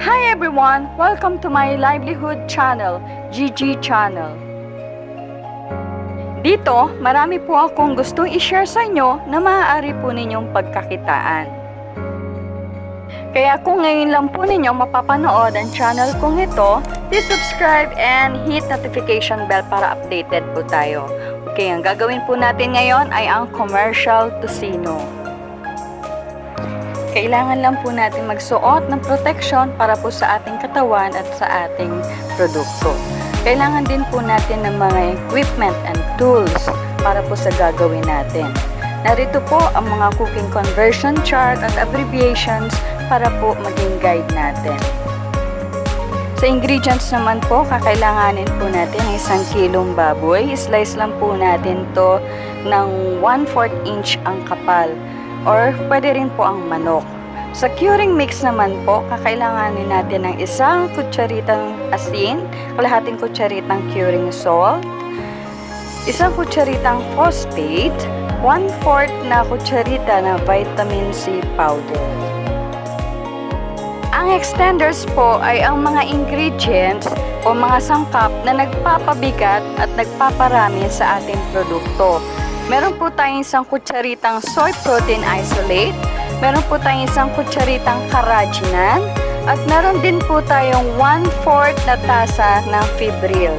Hi everyone! Welcome to my Livelihood channel, GG channel. Dito, marami po akong gustong i-share sa inyo na maaari po ninyong pagkakitaan. Kaya kung ngayon lang po ninyo mapapanood ang channel kong ito, please subscribe and hit notification bell para updated po tayo. Okay, ang gagawin po natin ngayon ay ang commercial Tocino. Kailangan lang po natin magsuot ng protection para po sa ating katawan at sa ating produkto. Kailangan din po natin ng mga equipment and tools para po sa gagawin natin. Narito po ang mga cooking conversion chart at abbreviations para po maging guide natin. Sa ingredients naman po, kakailanganin po natin ng 1 kilong baboy. Slice lang po natin to ng 1/4 inch ang kapal. Or pwede rin po ang manok. Sa curing mix naman po, kakailanganin natin ng 1 kutsaritang asin, kalahating kutsaritang curing salt, 1 kutsaritang phosphate, 1/4 na kutsarita na vitamin C powder. Ang extenders po ay ang mga ingredients o mga sangkap na nagpapabigat at nagpaparami sa ating produkto. Meron po tayong 1 kutsaritang soy protein isolate, meron po tayong 1 kutsaritang carrageenan, at meron din po tayong 1/4 na tasa ng fibril.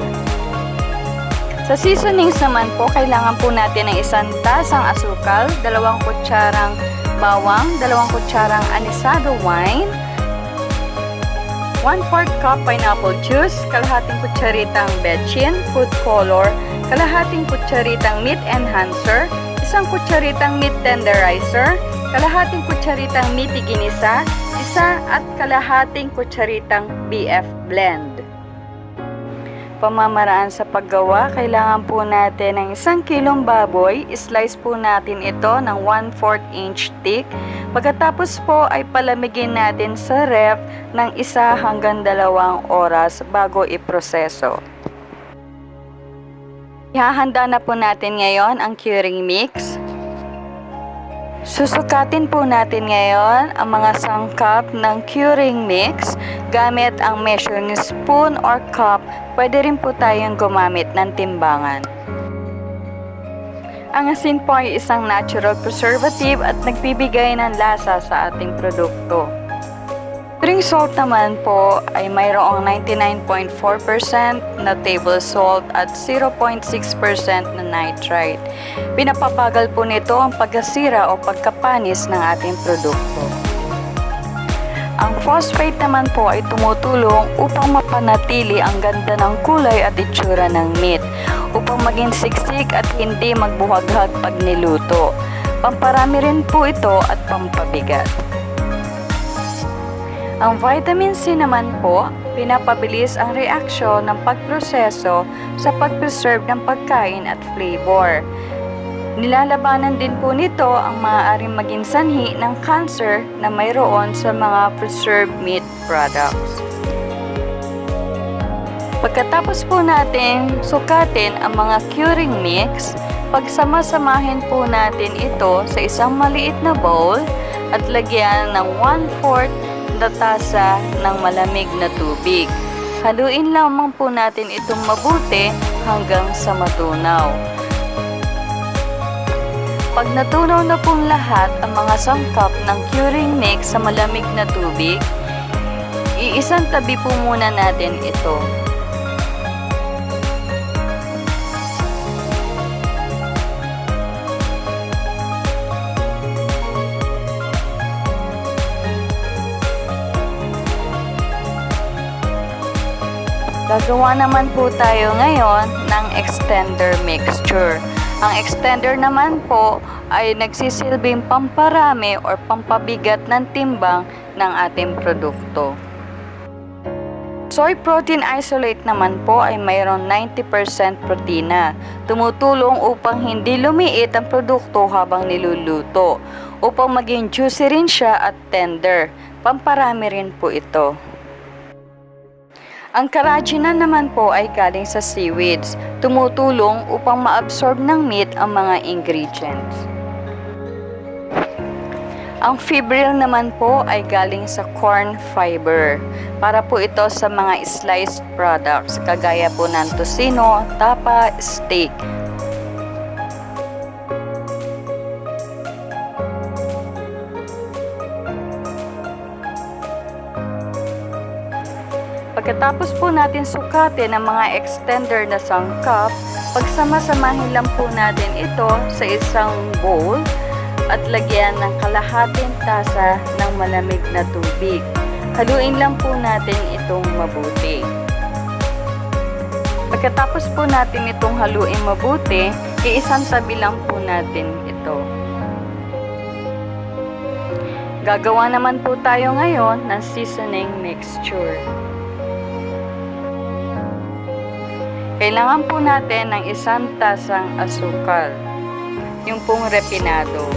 Sa seasonings naman po, kailangan po natin ng 1 tasang asukal, 2 kutsarang bawang, 2 kutsarang anisado wine, 1/4 cup pineapple juice, kalahating kutsaritang betchin, food color, kalahating kutsaritang meat enhancer, 1 kutsaritang meat tenderizer, kalahating kutsaritang meat ginisa, 1 at kalahating kutsaritang BF blend. Pamamaraan sa paggawa, kailangan po natin ng 1 kilong baboy. Slice po natin ito ng 1/4 inch thick. Pagkatapos po ay palamigin natin sa ref ng 1 hanggang 2 oras bago iproseso. Ihahanda na po natin ngayon ang curing mix. Susukatin po natin ngayon ang mga sangkap ng curing mix gamit ang measuring spoon or cup. Pwede rin po tayong gumamit ng timbangan. Ang asin po ay isang natural preservative at nagbibigay ng lasa sa ating produkto. Curing salt naman po ay mayroong 99.4% na table salt at 0.6% na nitrite. Pinapabagal po nito ang pagkasira o pagkapanis ng ating produkto. Ang phosphate naman po ay tumutulong upang mapanatili ang ganda ng kulay at itsura ng meat, upang maging siksik at hindi magbuhaghag pag niluto. Pamparami rin po ito at pampabigat. Ang vitamin C naman po, pinapabilis ang reaksyon ng pagproseso sa pag-preserve ng pagkain at flavor. Nilalabanan din po nito ang maaaring maging sanhi ng cancer na mayroon sa mga preserved meat products. Pagkatapos po natin sukatin ang mga curing mix, pagsama-samahin po natin ito sa isang maliit na bowl at lagyan ng 1/4 na tasa ng malamig na tubig. Haluin lamang po natin itong mabuti hanggang sa matunaw. Pag natunaw na pong lahat ang mga sangkap ng curing mix sa malamig na tubig, iisang tabi po muna natin ito. Gagawa naman po tayo ngayon ng extender mixture. Ang extender naman po ay nagsisilbing pamparami or pampabigat ng timbang ng ating produkto. Soy protein isolate naman po ay mayroon 90% protina. Tumutulong upang hindi lumiit ang produkto habang niluluto, upang maging juicy rin siya at tender. Pamparami rin po ito. Ang carrageenan naman po ay galing sa seaweeds. Tumutulong upang ma-absorb ng meat ang mga ingredients. Ang fibril naman po ay galing sa corn fiber. Para po ito sa mga sliced products, kagaya po ng tocino, tapa, steak. Pagkatapos po natin sukatin ang mga extender na sangkap, pagsama-samahin lang po natin ito sa isang bowl at lagyan ng kalahating tasa ng malamig na tubig. Haluin lang po natin itong mabuti. Pagkatapos po natin itong haluin mabuti, iisang tabi lang po natin ito. Gagawa naman po tayo ngayon ng seasoning mixture. Kailangan po natin ng 1 tasang asukal, yung pong refinado.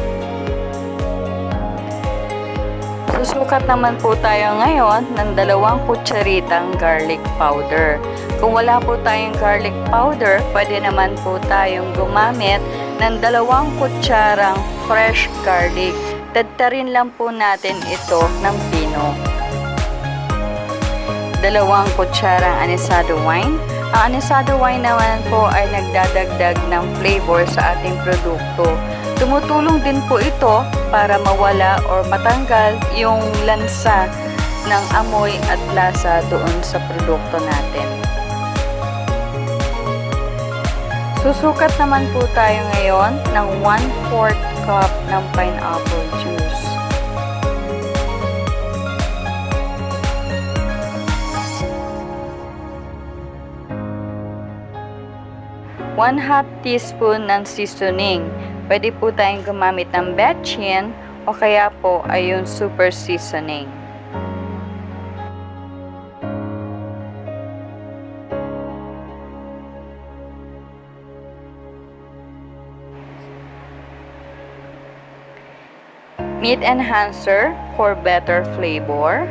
Susukat naman po tayo ngayon ng 2 kutsaritang garlic powder. Kung wala po tayong garlic powder, pwede naman po tayong gumamit ng 2 kutsarang fresh garlic. Tadtarin lang po natin ito ng pino. 2 kutsarang anisado wine. Ang anisado wine naman po ay nagdadagdag ng flavor sa ating produkto. Tumutulong din po ito para mawala or matanggal yung lansa ng amoy at lasa doon sa produkto natin. Susukat naman po tayo ngayon ng 1/4 cup ng pineapple juice. 1/2 teaspoon ng seasoning. Pwede po tayong gumamit ng betchin o kaya po ay yung super seasoning. Meat enhancer for better flavor.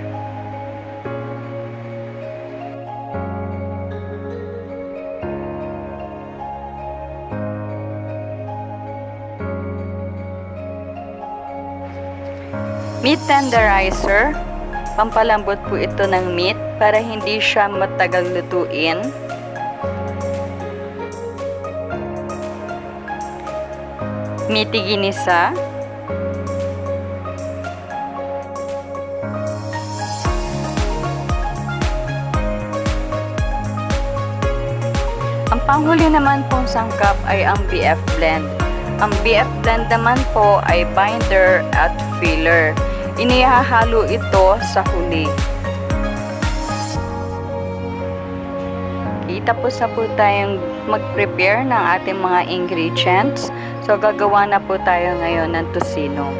Meat tenderizer, pampalambot po ito ng meat para hindi siya matagal lutuin. Meaty ginisa. Ang panghuli naman pong sangkap ay ang BF blend. Ang BF blend naman po ay binder at filler. Inihahalo ito sa huli. Tapos na po tayong mag-prepare ng ating mga ingredients. So, gagawa na po tayo ngayon ng tocino.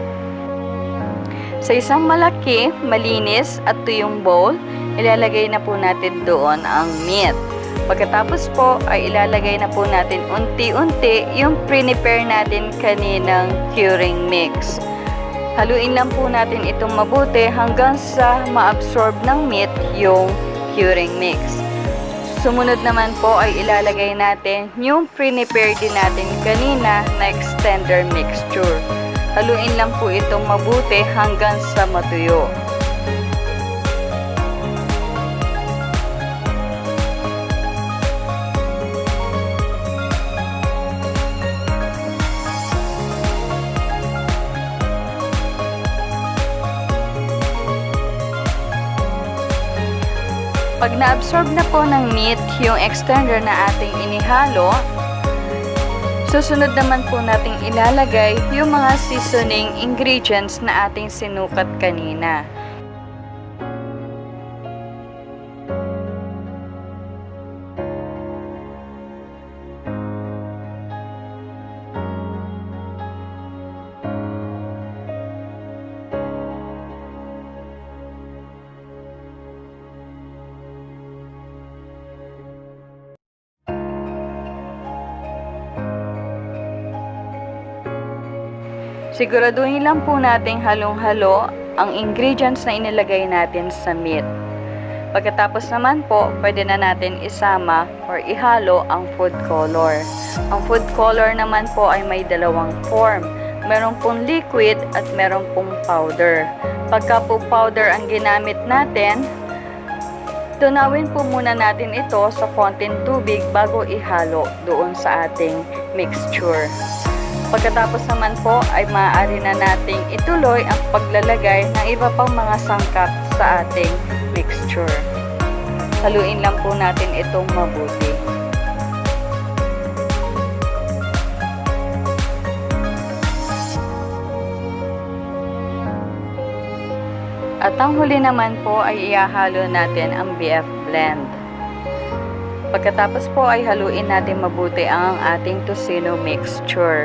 Sa isang malaki, malinis at tuyong bowl, ilalagay na po natin doon ang meat. Pagkatapos po ay ilalagay na po natin unti-unti yung prepare natin kaninang curing mix. Haluin lang po natin itong mabuti hanggang sa ma-absorb ng meat yung curing mix. Sumunod naman po ay ilalagay natin yung prepare din natin kanina na extender mixture. Haluin lang po itong mabuti hanggang sa matuyo. Pag na-absorb na po ng meat yung extender na ating inihalo, susunod naman po nating ilalagay yung mga seasoning ingredients na ating sinukat kanina. Siguraduhin lang po nating halong-halo ang ingredients na inilagay natin sa meat. Pagkatapos naman po, pwede na natin isama or ihalo ang food color. Ang food color naman po ay may 2 form. Meron pong liquid at meron pong powder. Pagka po powder ang ginamit natin, tunawin po muna natin ito sa konting tubig bago ihalo doon sa ating mixture. Pagkatapos naman po ay maaari na nating ituloy ang paglalagay ng iba pang mga sangkap sa ating mixture. Haluin lang po natin itong mabuti. At ang huli naman po ay ihahalo natin ang BF blend. Pagkatapos po ay haluin natin mabuti ang ating tocino mixture.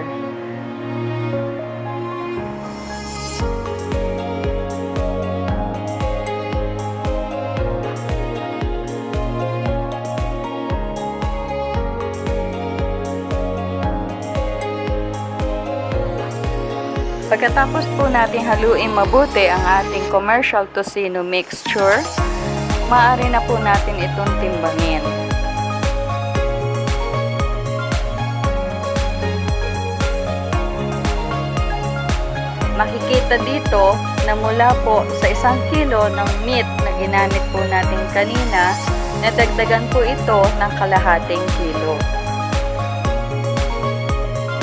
Pagkatapos po natin haluin mabuti ang ating commercial tocino mixture, maaari na po natin itong timbangin. Makikita dito na mula po sa 1 kilo ng meat na ginamit po natin kanina, nadagdagan po ito ng kalahating kilo.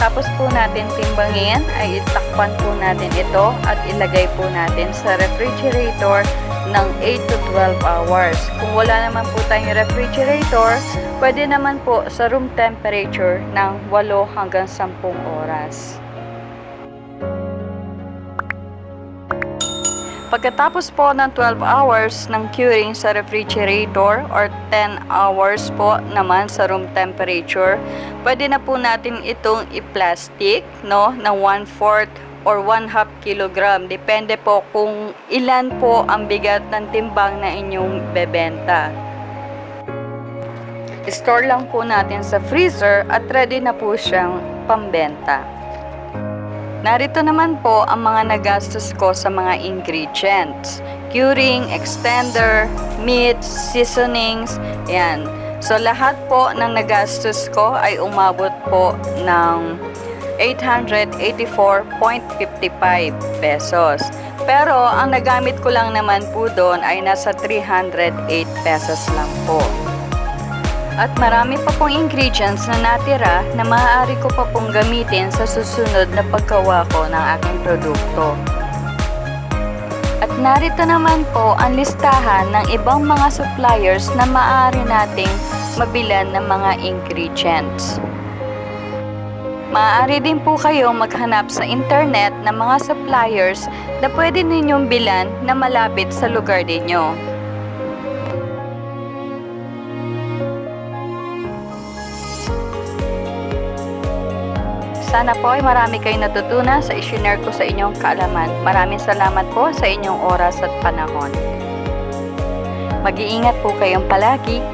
Tapos po natin timbangin ay itakpan po natin ito at ilagay po natin sa refrigerator ng 8 to 12 hours. Kung wala naman po tayong refrigerator, pwede naman po sa room temperature ng 8 hanggang 10 oras. Pagkatapos po ng 12 hours ng curing sa refrigerator or 10 hours po naman sa room temperature, pwede na po natin itong i-plastic, no, ng 1/4 or 1/2 kilogram. Depende po kung ilan po ang bigat ng timbang na inyong bebenta. Store lang po natin sa freezer at ready na po siyang pambenta. Narito naman po ang mga nagastos ko sa mga ingredients. Curing, extender, meat, seasonings, yan. So lahat po ng nagastos ko ay umabot po ng 884.55 pesos. Pero ang nagamit ko lang naman po doon ay nasa 308 pesos lang po. At marami pa pong ingredients na natira na maaari ko pa pong gamitin sa susunod na paggawa ko ng aking produkto. At narito naman po ang listahan ng ibang mga suppliers na maaari nating mabilan ng mga ingredients. Maaari din po kayo maghanap sa internet ng mga suppliers na pwede ninyong bilan na malapit sa lugar ninyo. Sana po ay marami kayong natutunan sa i-share ko sa inyong kaalaman. Maraming salamat po sa inyong oras at panahon. Mag-iingat po kayong palagi.